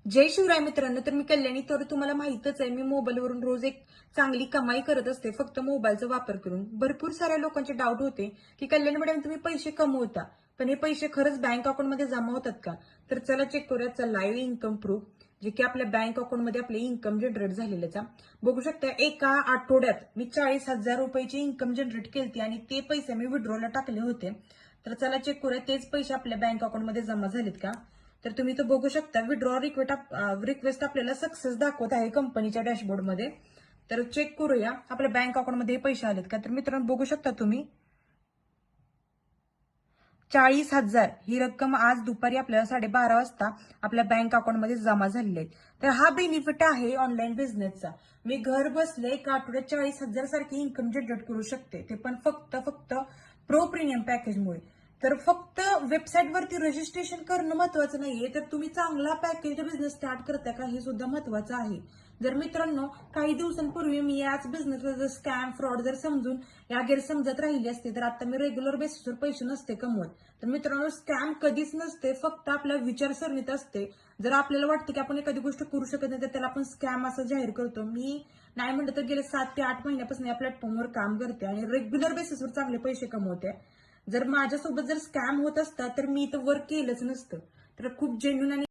जय शिवराय मित्रांनो. तर मी कल्याणी. तर तुम्हाला माहितच आहे, मी मोबाईलवरून रोज एक चांगली कमाई करत असते, फक्त मोबाईलचा वापर करून. भरपूर साऱ्या लोकांचे डाऊट होते की कल्याणी मॅडम, तुम्ही पैसे कमवता, पण हे पैसे खरंच बँक अकाउंटमध्ये जमा होतात का? तर चला चेक करूया. लाईव्ह इन्कम प्रूफ, जे की आपल्या बँक अकाउंटमध्ये आपले इन्कम जनरेट झालेल्याचा बघू शकता. एका आठवड्यात मी 40,000 रुपयाची इन्कम जनरेट केली आणि ते पैसे मी विड्रॉला टाकले होते. तर चला चेक करूया, तेच पैसे आपल्या बँक अकाउंटमध्ये जमा झालेत का? तर तुम्ही तो बघू शकता. विड्रॉ रिक्वेस्ट आपल्याला सक्सेस दाखवत आहे कंपनीच्या डॅशबोर्डमध्ये. तर चेक करूया आपल्या बँक अकाउंटमध्ये हे पैसे आलेत का. तर मित्रांनो बघू शकता तुम्ही, 40,000 ही रक्कम आज दुपारी आपल्याला 12:30 वाजता आपल्या बँक अकाउंटमध्ये जमा झालेली आहे. तर हा बेनिफिट आहे ऑनलाईन बिझनेसचा. मी घर बसले एका आठवड्यात 40,000 सारखी इन्कम जनरेट करू शकते, ते पण फक्त प्रो प्रीमियम पॅकेजमुळे. तर फक्त वेबसाईटवरती रजिस्ट्रेशन करणं महत्वाचं नाहीये, तर तुम्ही चांगला पॅकेज बिझनेस स्टार्ट करता का हे सुद्धा महत्वाचं आहे. जर मित्रांनो, काही दिवसांपूर्वी मी याच बिझनेसला जर स्कॅम फ्रॉड जर समजून या गैरसमजत राहिली असते, तर आता मी रेग्युलर बेसिसवर पैसे नसते कमवत. तर मित्रांनो, स्कॅम कधीच नसते, फक्त आपल्या विचारसरणीत असते. जर आपल्याला वाटतं की आपण एखादी गोष्ट करू शकत नाही, तर त्याला आपण स्कॅम असं जाहीर करतो. मी नाही म्हणलं तर गेले 7 ते 8 महिन्यापासून या प्लॅटफॉर्मवर काम करते आणि रेग्युलर बेसिसवर चांगले पैसे कमवते. जर माझ्यासोबत जर स्कॅम होत असता, तर मी तर वर्क केलंच नसतं. तर खूप जेन्युन आणि